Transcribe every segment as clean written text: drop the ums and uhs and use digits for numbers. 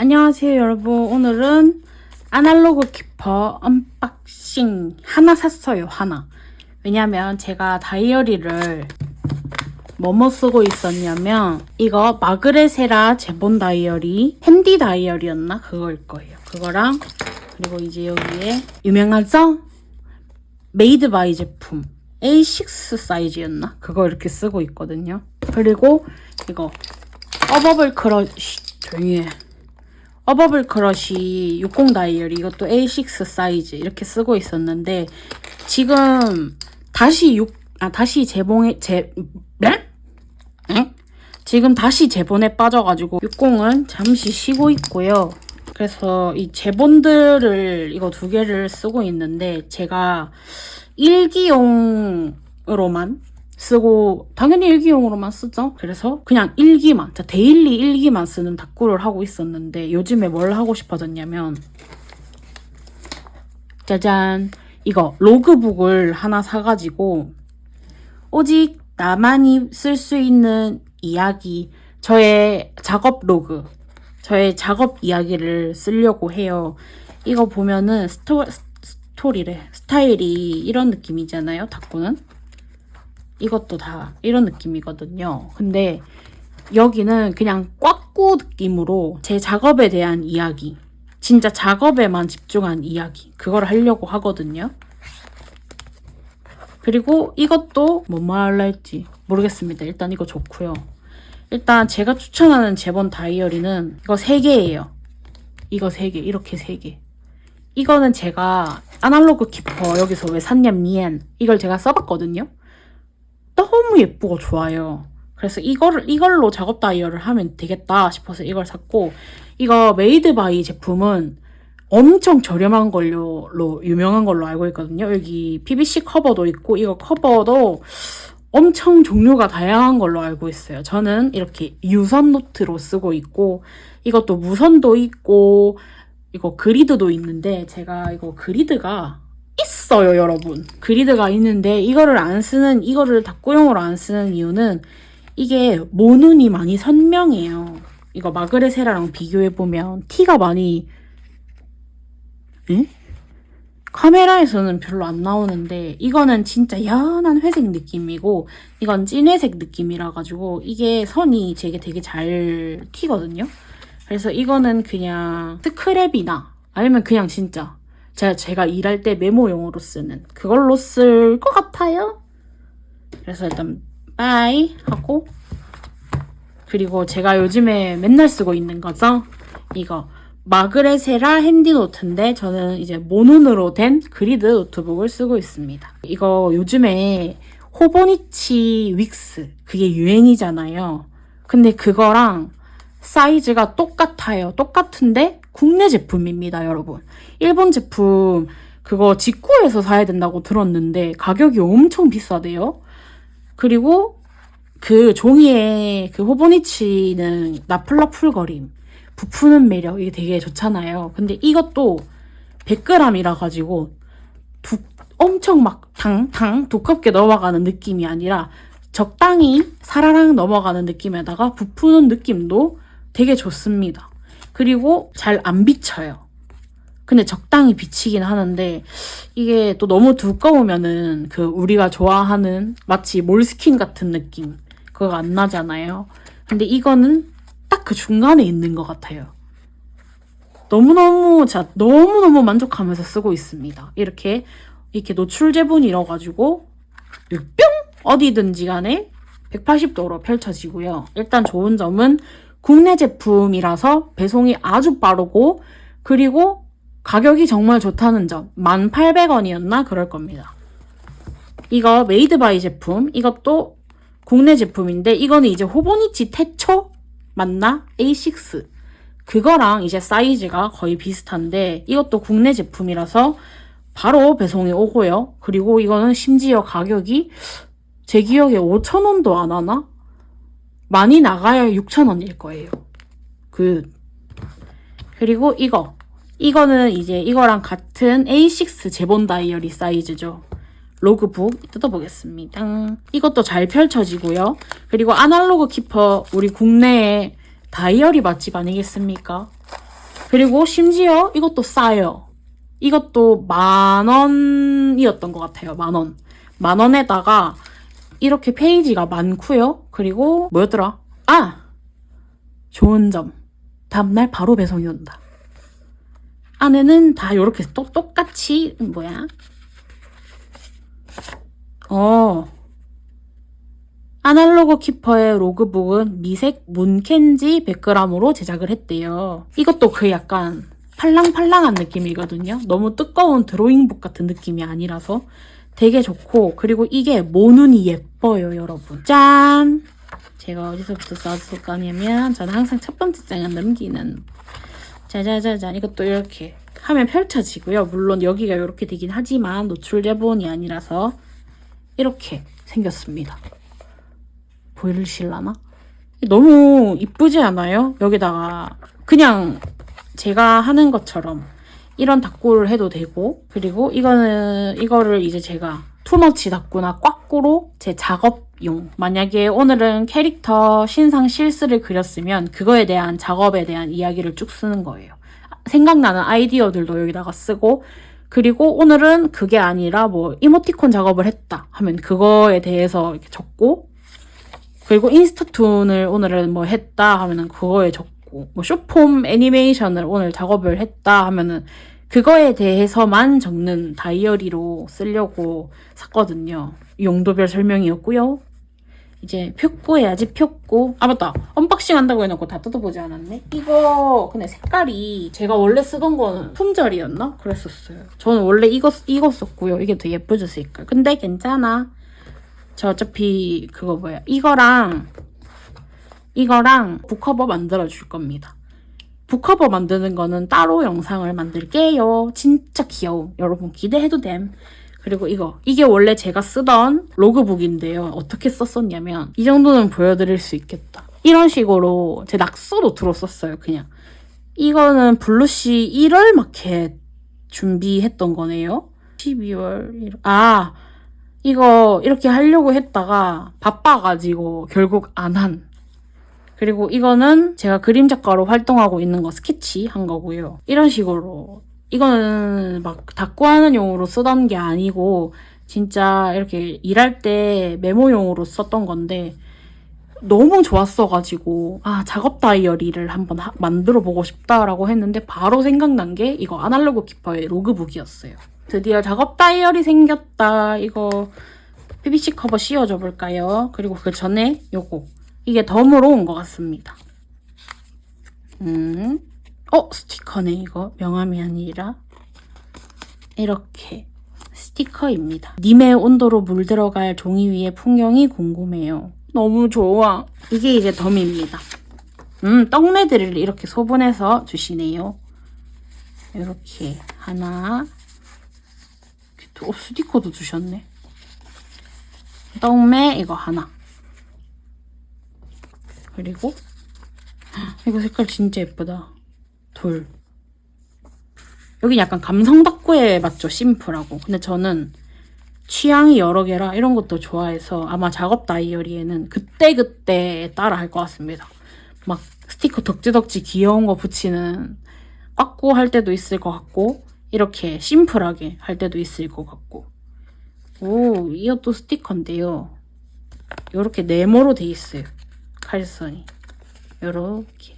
안녕하세요 여러분. 오늘은 아날로그 키퍼 언박싱 하나 샀어요. 하나. 왜냐면 제가 다이어리를 뭐뭐 쓰고 있었냐면 이거 마그레세라 제본 다이어리 핸디 다이어리였나? 그거일 거예요. 그거랑 그리고 이제 여기에 유명하죠? 메이드 바이 제품 A6 사이즈였나? 그거 이렇게 쓰고 있거든요. 그리고 이거 어버블 크러쉬 조용히 해. 어버블 크러쉬 60 다이어리 이것도 A6 사이즈 이렇게 쓰고 있었는데 지금 다시 지금 다시 제본에 빠져가지고 60은 잠시 쉬고 있고요. 그래서 이 제본들을 이거 두 개를 쓰고 있는데 제가 일기용으로만 쓰고 당연히 일기용으로만 쓰죠. 그래서 그냥 일기만 데일리 일기만 쓰는 다꾸를 하고 있었는데 요즘에 뭘 하고 싶어졌냐면 짜잔 이거 로그북을 하나 사가지고 오직 나만이 쓸 수 있는 이야기 저의 작업 로그 저의 작업 이야기를 쓰려고 해요. 이거 보면은 스타일이 이런 느낌이잖아요. 다꾸는 이것도 다 이런 느낌이거든요. 근데 여기는 그냥 꽉꾸 느낌으로 제 작업에 대한 이야기 진짜 작업에만 집중한 이야기 그걸 하려고 하거든요. 그리고 이것도 뭐 말할라 했지 모르겠습니다. 일단 이거 좋고요. 일단 제가 추천하는 제본 다이어리는 이거 3개예요. 이거 3개 이렇게 3개 이거는 제가 아날로그 키퍼 여기서 왜 샀냐면 이걸 제가 써봤거든요. 너무 예쁘고 좋아요. 그래서 이걸로 작업 다이어리를 하면 되겠다 싶어서 이걸 샀고 이거 메이드 바이 제품은 엄청 저렴한 걸로 유명한 걸로 알고 있거든요. 여기 PVC 커버도 있고 이거 커버도 엄청 종류가 다양한 걸로 알고 있어요. 저는 이렇게 유선 노트로 쓰고 있고 이것도 무선도 있고 이거 그리드도 있는데 제가 이거 그리드가 있어요 여러분. 그리드가 있는데 이거를 다꾸용으로 안 쓰는 이유는 이게 모눈이 많이 선명해요. 이거 마그레세라랑 비교해보면 티가 많이 카메라에서는 별로 안 나오는데 이거는 진짜 연한 회색 느낌이고 이건 찐회색 느낌이라 가지고 이게 선이 되게 잘 튀거든요. 그래서 이거는 그냥 스크랩이나 아니면 그냥 진짜 제가 일할 때 메모용으로 쓰는 그걸로 쓸 것 같아요. 그래서 일단 빠이 하고 그리고 제가 요즘에 맨날 쓰고 있는 거죠. 이거 마그레세라 핸디노트인데 저는 이제 모눈으로 된 그리드 노트북을 쓰고 있습니다. 이거 요즘에 호보니치 윅스 그게 유행이잖아요. 근데 그거랑 사이즈가 똑같아요. 똑같은데 국내 제품입니다, 여러분. 일본 제품 그거 직구해서 사야 된다고 들었는데 가격이 엄청 비싸대요. 그리고 그 종이에 그 호보니치는 나플라 풀거림, 부푸는 매력 이게 되게 좋잖아요. 근데 이것도 100g이라 가지고 엄청 막 두껍게 넘어가는 느낌이 아니라 적당히 사라랑 넘어가는 느낌에다가 부푸는 느낌도 되게 좋습니다. 그리고 잘 안 비쳐요. 근데 적당히 비치긴 하는데 이게 또 너무 두꺼우면은 그 우리가 좋아하는 마치 몰스킨 같은 느낌 그거 안 나잖아요. 근데 이거는 딱 그 중간에 있는 것 같아요. 너무너무 만족하면서 쓰고 있습니다. 이렇게 노출 제본이라 가지고 뿅 어디든지 간에 180도로 펼쳐지고요. 일단 좋은 점은 국내 제품이라서 배송이 아주 빠르고 그리고 가격이 정말 좋다는 점. 1,800원이었나? 그럴 겁니다. 이거 메이드 바이 제품 이것도 국내 제품인데 이거는 이제 호보니치 태초 맞나? A6 그거랑 이제 사이즈가 거의 비슷한데 이것도 국내 제품이라서 바로 배송이 오고요. 그리고 이거는 심지어 가격이 제 기억에 5,000원도 안 하나? 많이 나가야 6,000원일 거예요. 그리고 이거는 이제 이거랑 같은 A6 제본 다이어리 사이즈죠. 로그북 뜯어보겠습니다. 이것도 잘 펼쳐지고요. 그리고 아날로그 키퍼 우리 국내에 다이어리 맛집 아니겠습니까? 그리고 심지어 이것도 싸요. 이것도 10,000원이었던 것 같아요. 10,000원. 10,000원에다가 이렇게 페이지가 많고요. 그리고 뭐였더라? 좋은 점. 다음날 바로 배송이 온다. 안에는 다 이렇게 똑같이 뭐야? 아날로그 키퍼의 로그북은 미색 문켄지 100g으로 제작을 했대요. 이것도 그 약간 팔랑팔랑한 느낌이거든요. 너무 두꺼운 드로잉북 같은 느낌이 아니라서 되게 좋고, 그리고 이게 모눈이 예뻐요, 여러분. 짠! 제가 어디서부터 써줄 거냐면 저는 항상 첫 번째 장을 넘기는 짜자자잔. 이것도 이렇게 하면 펼쳐지고요. 물론 여기가 이렇게 되긴 하지만 노출 제본이 아니라서 이렇게 생겼습니다. 보이실라나? 너무 이쁘지 않아요? 여기다가 그냥 제가 하는 것처럼 이런 닦고를 해도 되고, 그리고 이거를 이제 제가 투머치 닦고나 꽉꾸로 제 작업용, 만약에 오늘은 캐릭터 신상 실스를 그렸으면 그거에 대한 작업에 대한 이야기를 쭉 쓰는 거예요. 생각나는 아이디어들도 여기다가 쓰고, 그리고 오늘은 그게 아니라 뭐 이모티콘 작업을 했다 하면 그거에 대해서 이렇게 적고, 그리고 인스타툰을 오늘은 뭐 했다 하면은 그거에 적고, 뭐 쇼폼 애니메이션을 오늘 작업을 했다 하면은 그거에 대해서만 적는 다이어리로 쓰려고 샀거든요. 용도별 설명이었고요. 이제 표고 해야지, 표고. 맞다. 언박싱 한다고 해놓고 다 뜯어보지 않았네. 이거 근데 색깔이 제가 원래 쓰던 거는 품절이었나? 그랬었어요. 저는 원래 이거 썼고요. 이게 더 예쁘죠, 색깔. 근데 괜찮아. 저 어차피 그거 뭐야, 이거랑 북커버 만들어 줄 겁니다. 북커버 만드는 거는 따로 영상을 만들게요. 진짜 귀여워. 여러분 기대해도 됨. 그리고 이게 원래 제가 쓰던 로그북인데요. 어떻게 썼었냐면 이 정도는 보여드릴 수 있겠다. 이런 식으로 제 낙서 노트로 썼어요. 그냥 이거는 블루시 1월 마켓 준비했던 거네요. 12월 1월. 이거 이렇게 하려고 했다가 바빠가지고 결국 안 한. 그리고 이거는 제가 그림 작가로 활동하고 있는 거 스케치 한 거고요. 이런 식으로. 이거는 막 닦고하는 용으로 쓰던 게 아니고 진짜 이렇게 일할 때 메모용으로 썼던 건데 너무 좋았어가지고 작업 다이어리를 한번 만들어 보고 싶다라고 했는데 바로 생각난 게 이거 아날로그 키퍼의 로그북이었어요. 드디어 작업 다이어리 생겼다. 이거 PVC 커버 씌워줘 볼까요? 그리고 그 전에 요거, 이게 덤으로 온 것 같습니다. 스티커네. 이거 명함이 아니라 이렇게 스티커입니다. 님의 온도로 물들어갈 종이 위의 풍경이 궁금해요. 너무 좋아. 이게 이제 덤입니다. 떡매들을 이렇게 소분해서 주시네요. 이렇게 하나. 스티커도 주셨네. 떡매 이거 하나. 그리고 이거 색깔 진짜 예쁘다. 둘. 여기 약간 감성 닦고에 맞죠? 심플하고. 근데 저는 취향이 여러 개라 이런 것도 좋아해서 아마 작업 다이어리에는 그때그때 따라 할 것 같습니다. 막 스티커 덕지덕지 귀여운 거 붙이는 꽉꾸 할 때도 있을 것 같고, 이렇게 심플하게 할 때도 있을 것 같고. 이것도 스티커인데요. 이렇게 네모로 돼 있어요. 칼선이. 요렇게.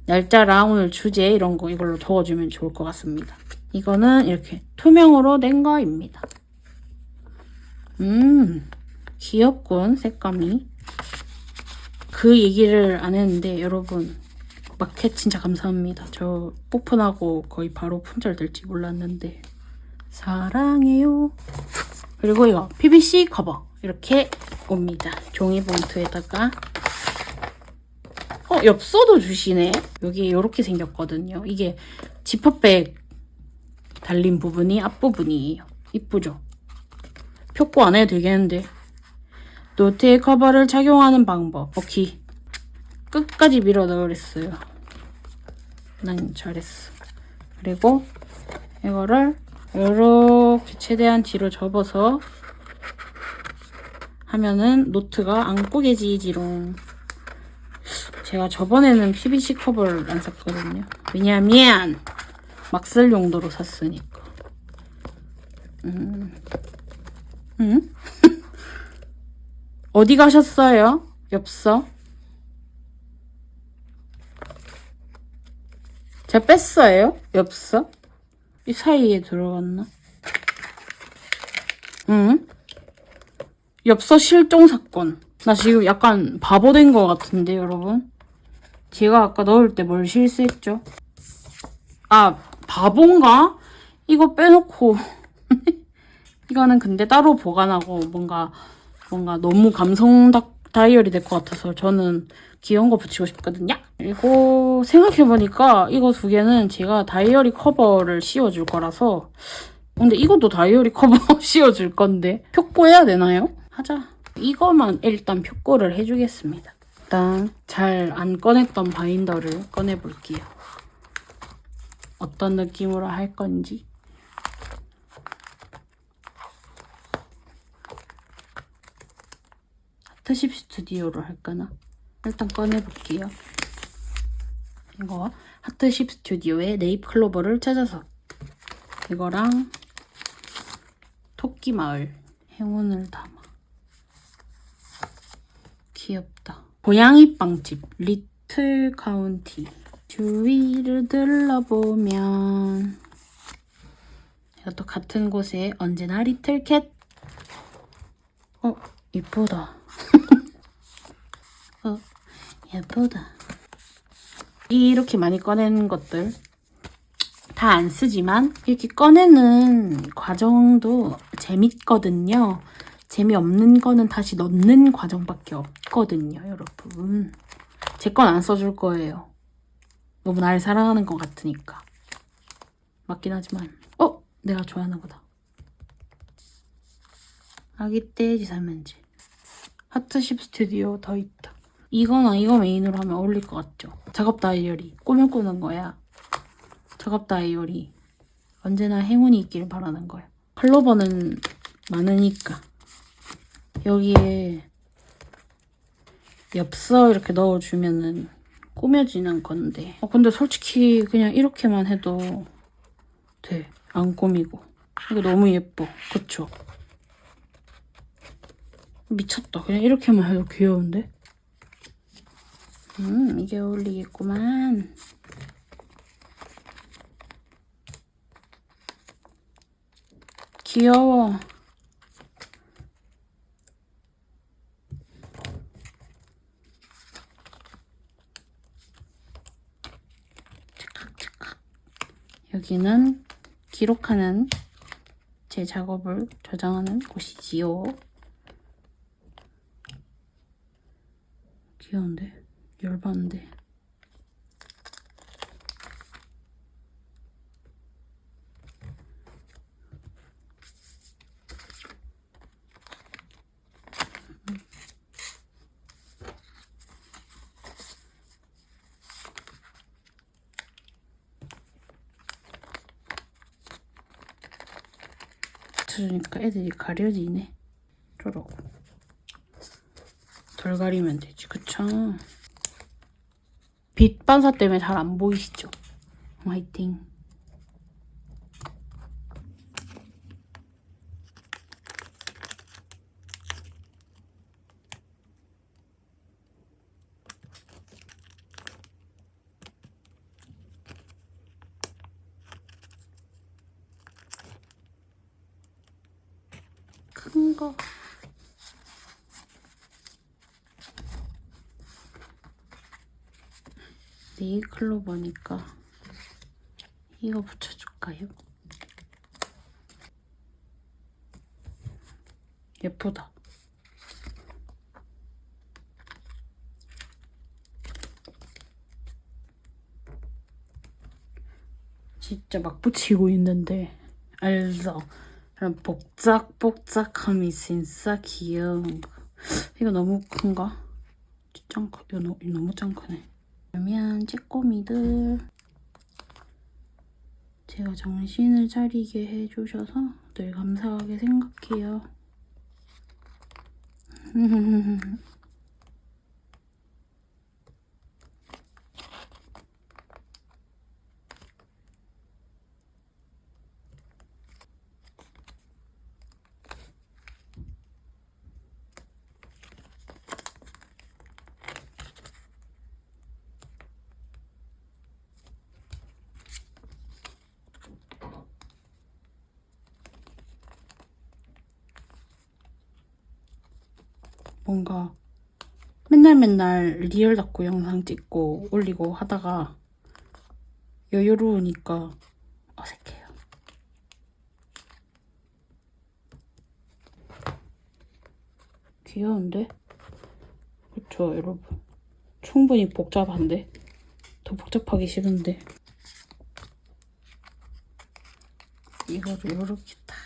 날짜랑 오늘 주제 이런 거 이걸로 적어주면 좋을 것 같습니다. 이거는 이렇게 투명으로 된 거입니다. 귀엽군, 색감이. 그 얘기를 안 했는데 여러분, 마켓 진짜 감사합니다. 저 오픈하고 거의 바로 품절될지 몰랐는데 사랑해요. 그리고 이거 PVC 커버 이렇게 옵니다. 종이봉투에다가 엽서도 주시네. 여기 이렇게 생겼거든요. 이게 지퍼백 달린 부분이 앞부분이에요. 이쁘죠? 표고 안 해도 되겠는데. 노트의 커버를 착용하는 방법. 오케이. 끝까지 밀어 넣으랬어요. 난 잘했어. 그리고 이거를 이렇게 최대한 뒤로 접어서 하면은 노트가 안 꾸겨지지롱. 제가 저번에는 PVC 커버를 안 샀거든요. 왜냐면 막 쓸 용도로 샀으니까. 어디 가셨어요? 엽서? 제가 뺐어요? 엽서? 이 사이에 들어갔나? 엽서 실종 사건. 나 지금 약간 바보 된 것 같은데, 여러분? 제가 아까 넣을 때 뭘 실수했죠? 아, 바본가? 이거 빼놓고. 이거는 근데 따로 보관하고 뭔가 너무 감성 다이어리 될 것 같아서 저는 귀여운 거 붙이고 싶거든요. 그리고 생각해보니까 이거 두 개는 제가 다이어리 커버를 씌워줄 거라서 근데 이것도 다이어리 커버 씌워줄 건데 표고 해야 되나요? 하자. 이거만 일단 표고를 해주겠습니다. 일단 잘 안 꺼냈던 바인더를 꺼내볼게요. 어떤 느낌으로 할 건지. 하트십 스튜디오로 할까나? 일단 꺼내볼게요. 이거 하트십 스튜디오의 네잎 클로버를 찾아서 이거랑 토끼마을 행운을 담아. 귀엽다. 고양이 빵집 리틀 카운티. 주위를 둘러보면 이것도 같은 곳에 언제나 리틀캣. 이쁘다. 예쁘다. 이렇게 많이 꺼내는 것들 다 안 쓰지만 이렇게 꺼내는 과정도 재밌거든요. 재미없는 거는 다시 넣는 과정밖에 없거든요, 여러분. 제 건 안 써줄 거예요. 너무 날 사랑하는 것 같으니까. 맞긴 하지만 내가 좋아하는 거다. 아기 떼지 삼면지. 하트십 스튜디오 더 있다. 이거나 이거 메인으로 하면 어울릴 것 같죠? 작업 다이어리 꾸며꾸는 거야. 작업 다이어리 언제나 행운이 있길 바라는 거야. 클로버는 많으니까 여기에 엽서 이렇게 넣어주면은 꾸며지는 건데 근데 솔직히 그냥 이렇게만 해도 돼. 안 꾸미고. 이거 너무 예뻐. 그쵸? 미쳤다. 그냥 이렇게만 해도 귀여운데? 이게 어울리겠구만. 귀여워. 여기는 기록하는 제 작업을 저장하는 곳이지요. 귀여운데? 열받는데. 붙여주니까 애들이 가려지네. 저러고. 덜 가리면 되지. 그쵸? 빛 반사 때문에 잘 안 보이시죠? 화이팅. 큰 거. 네일 클로버니까 이거 붙여줄까요? 예쁘다. 진짜 막 붙이고 있는데 알죠? 이런 복작복작함이 진짜 귀여운 거. 이거 너무 큰가? 짱 크. 이거 너무 짱 크네. 그러면 찌꼬미들 제가 정신을 차리게 해주셔서 늘 감사하게 생각해요. 뭔가 맨날 리얼 닦고 영상 찍고 올리고 하다가 여유로우니까 어색해요. 귀여운데? 그쵸, 여러분? 충분히 복잡한데? 더 복잡하기 싫은데. 이거를 이렇게 탁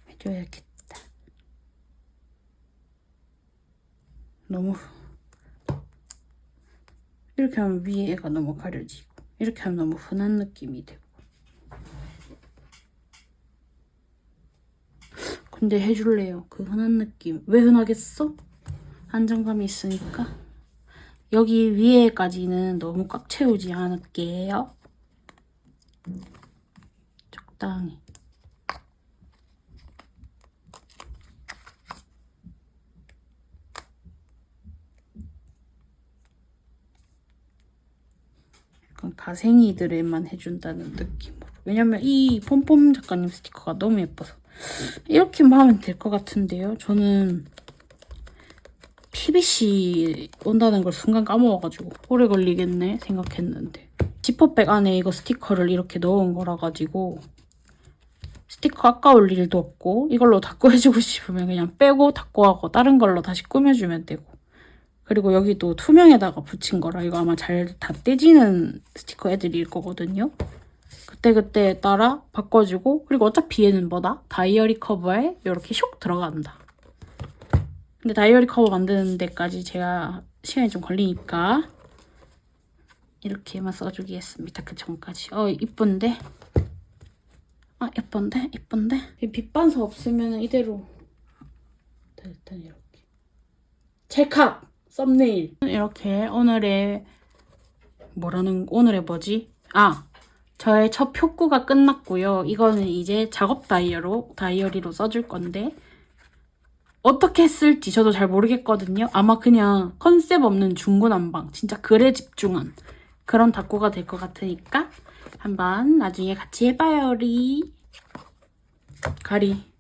해줘야겠다. 너무 이렇게 하면 위에가 너무 가려지고 이렇게 하면 너무 흔한 느낌이 되고. 근데 해줄래요. 그 흔한 느낌. 왜 흔하겠어? 안정감이 있으니까. 여기 위에까지는 너무 꽉 채우지 않을게요. 적당히. 약간 가생이들에만 해준다는 느낌으로. 왜냐면 이 폼폼 작가님 스티커가 너무 예뻐서. 이렇게만 하면 될 것 같은데요. 저는 PBC 온다는 걸 순간 까먹어가지고 오래 걸리겠네 생각했는데, 지퍼백 안에 이거 스티커를 이렇게 넣은 거라 가지고 스티커 아까울 일도 없고, 이걸로 닦고 해주고 싶으면 그냥 빼고 닦고 하고 다른 걸로 다시 꾸며주면 되고. 그리고 여기도 투명에다가 붙인 거라 이거 아마 잘 다 떼지는 스티커 애들일 거거든요. 그때그때 따라 바꿔주고, 그리고 어차피 얘는 뭐다? 다이어리 커버에 이렇게 슉 들어간다. 근데 다이어리 커버 만드는 데까지 제가 시간이 좀 걸리니까 이렇게만 써주겠습니다. 그 전까지. 이쁜데? 예쁜데? 빛반사 없으면 이대로 일단 이렇게 찰칵! 썸네일! 이렇게 오늘의 저의 첫 표구가 끝났고요. 이거는 이제 작업 다이어리로 써줄 건데, 어떻게 쓸지 저도 잘 모르겠거든요. 아마 그냥 컨셉 없는 중구난방, 진짜 글에 집중한 그런 닦고가 될 것 같으니까 한번 나중에 같이 해봐요. 가리.